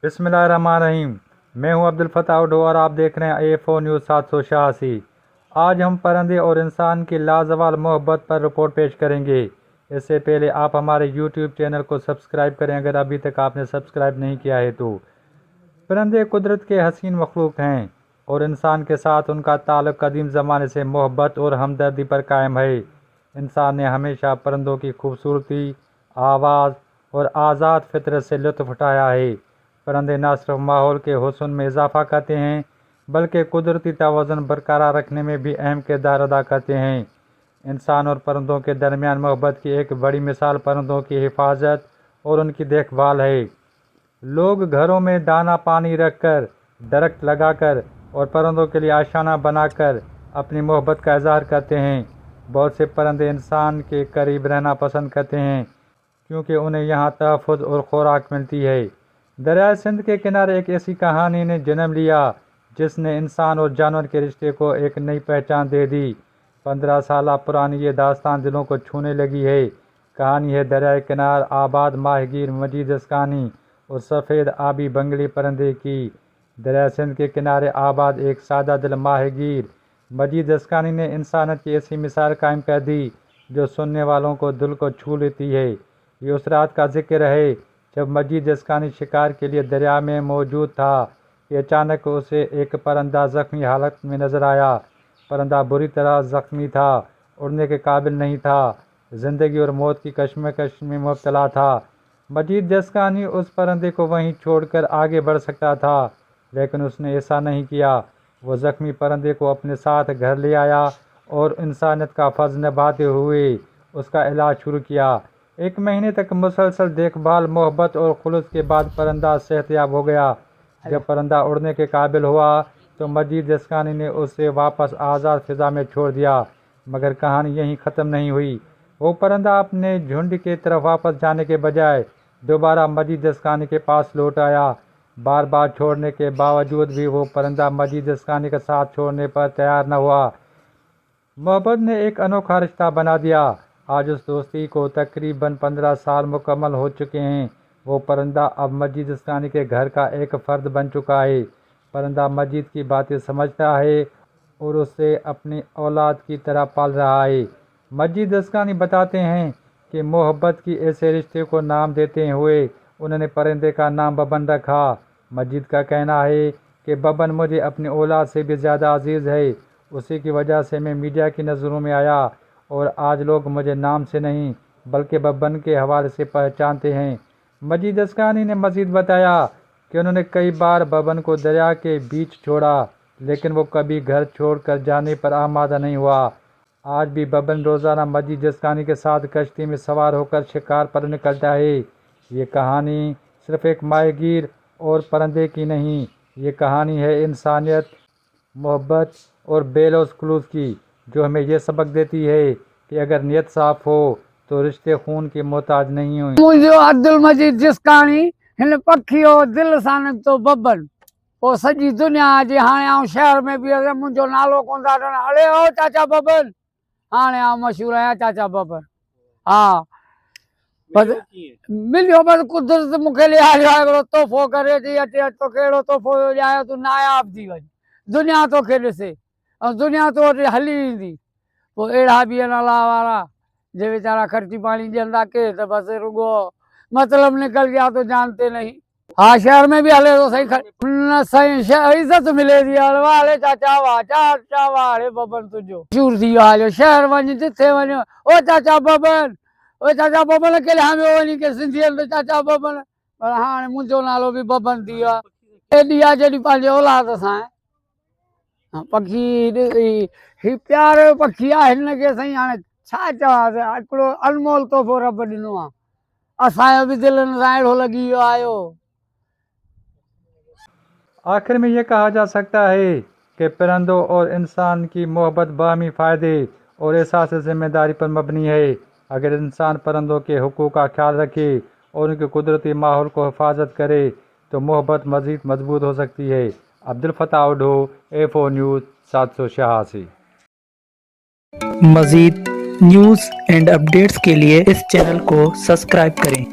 बिस्मिल्लाहिर्रहमानिर्रहीम। मैं हूं अब्दुल फताह उडो और आप देख रहे हैं A4 न्यूज़ 786। आज हम परिंदे और इंसान की लाजवाल मोहब्बत पर रिपोर्ट पेश करेंगे। इससे पहले आप हमारे YouTube चैनल को सब्सक्राइब करें अगर अभी तक आपने सब्सक्राइब नहीं किया है तो। परिंदे कुदरत के हसीन मखलूक हैं और इंसान के साथ उनका ताल्लुक कदीम ज़माने से मोहब्बत और हमदर्दी पर कायम है। इंसान ने हमेशा परिंदों की खूबसूरती, आवाज़ और आज़ाद फितरत से लुत्फ़ उठाया है। परिंदे न सिर्फ माहौल के हुस्न में इजाफ़ा करते हैं बल्कि कुदरती तवाज़ुन बरकरार रखने में भी अहम किरदार अदा करते हैं। इंसान और परिंदों के दरमियान मोहब्बत की एक बड़ी मिसाल परिंदों की हिफाजत और उनकी देखभाल है। लोग घरों में दाना पानी रखकर, दरख्त लगाकर और परिंदों के लिए आशाना बनाकर अपनी मोहब्बत का इजहार करते हैं। बहुत से परिंदे इंसान के करीब रहना पसंद करते हैं क्योंकि उन्हें यहाँ तहफ़्फ़ुज़ और खुराक मिलती है। दरियाए सिंध के किनारे एक ऐसी कहानी ने जन्म लिया जिसने इंसान और जानवर के रिश्ते को एक नई पहचान दे दी। 15 साल पुरानी ये दास्तान दिलों को छूने लगी है। कहानी है दरियाए किनार आबाद माहगीर मजीद अस्कानी और सफ़ेद आबी बंगली परिंदे की। दरिया सिंध के किनारे आबाद एक सादा दिल माहगीर मजीद अस्कानी ने इंसानियत की ऐसी मिसाल कायम कर दी जो सुनने वालों को दिल को छू लेती है। ये उस रात का जिक्र है जब मजीद अस्कानी शिकार के लिए दरिया में मौजूद था कि अचानक उसे एक परिंदा ज़ख्मी हालत में नज़र आया। परिंदा बुरी तरह ज़ख्मी था, उड़ने के काबिल नहीं था, ज़िंदगी और मौत की कश्मकश में मुब्तला था। मजीद अस्कानी उस परिंदे को वहीं छोड़कर आगे बढ़ सकता था लेकिन उसने ऐसा नहीं किया। वो ज़ख्मी परिंदे को अपने साथ घर ले आया और इंसानियत का फ़र्ज़ निभाते हुए उसका इलाज शुरू किया। 1 महीने तक मुसलसल देखभाल, मोहब्बत और खुलूस के बाद परिंदा सेहतयाब हो गया। जब परिंदा उड़ने के काबिल हुआ तो मजीद अस्कानी ने उसे वापस आज़ाद फ़िज़ा में छोड़ दिया। मगर कहानी यहीं ख़त्म नहीं हुई। वो परिंदा अपने झुंड की तरफ वापस जाने के बजाय दोबारा मजीद अस्कानी के पास लौट आया। बार बार छोड़ने के बावजूद भी वो परिंदा मजीद अस्कानी का साथ छोड़ने पर तैयार न हुआ। मोहब्बत ने एक अनोखा रिश्ता बना दिया। आज उस दोस्ती को तकरीबन 15 साल मुकम्मल हो चुके हैं। वो परिंदा अब मजीद अस्कानी के घर का एक फ़र्द बन चुका है। परिंदा मजीद की बातें समझता है और उसे अपनी औलाद की तरह पाल रहा है। मजीद अस्कानी बताते हैं कि मोहब्बत की ऐसे रिश्ते को नाम देते हुए उन्होंने परिंदे का नाम बबन रखा। मजीद का कहना है कि बबन मुझे अपनी औलाद से भी ज़्यादा अजीज़ है। उसी की वजह से मैं मीडिया की नज़रों में आया और आज लोग मुझे नाम से नहीं बल्कि बबन के हवाले से पहचानते हैं। मजीद अस्कानी ने मज़ीद बताया कि उन्होंने कई बार बबन को दरिया के बीच छोड़ा लेकिन वो कभी घर छोड़कर जाने पर आमादा नहीं हुआ। आज भी बबन रोज़ाना मजीद अस्कानी के साथ कश्ती में सवार होकर शिकार पर निकलता है। ये कहानी सिर्फ एक माहगीर और परिंदे की नहीं, ये कहानी है इंसानियत, मोहब्बत और बेलौस खुलूस की, जो हमें ये सबक देती है कि अगर नीयत साफ़ हो तो रिश्ते खून की मोहताज नहीं हुई। मुझे अब्दुल मजीद जिसकानी हिन पखियो दिल सां निकितो बबन पोइ सॼी दुनिया जे हाणे आउं शहर में बि अगरि मुंहिंजो नालो कोन था वठनि, अड़े ओ चाचा बबन, हाणे आउं मशहूरु आहियां चाचा बबन। हा मिलियो बसि कुदरत मूंखे लिहाज़ हिकिड़ो तोहफ़ो करे थी अचे, तोखे अहिड़ो तोहफ़ो ॾियां तूं नायाब थी वञ, दुनिया तोखे ॾिसे ऐं दुनिया तो वटि हली ईंदी। पोइ अहिड़ा बि आहिनि अलाह वारा जे बेचारा खर्ची पानी ॾियंदा के त बसि रुगो मतलब निकल गया तो जानते नहीं। हाँ शहर में भी हले तो सही सही इज्जत मिले थी। हले चाचा वाह चाचा वाह, अरे बबन तुझो मशहूर थी वियो आहे। शहर वञ जिथे वञ ओ चाचा बबन, ओ चाचा बबन के में वञी के सिंधियत चाचा बबन, पर हाणे मुंहिंजो नालो बि बबन थी वियो आहे। एॾी आहे जॾहिं पंहिंजे औलाद सां आहे। पखी ही प्यारो पखी आहे, हिनखे साईं हाणे छा चवांसि, हिकिड़ो अनमोल तोहफ़ो रब ॾिनो आहे। असांजो बि दिलनि सां अहिड़ो लॻी वियो आयो। आखिर में ये कहा जा सकता है कि परिंदों और इंसान की मोहब्बत बाहमी फ़ायदे और एहसास ज़िम्मेदारी पर मबनी है। अगर इंसान परिंदों के हुकूक का ख्याल रखे और उनके कुदरती माहौल को हिफाजत करे तो मोहब्बत मज़ीद मजबूत हो सकती है। अब्दुल फताह उडो, A4 न्यूज़ 786। मज़ीद न्यूज़ एंड अपडेट्स के लिए इस चैनल को सब्सक्राइब करें।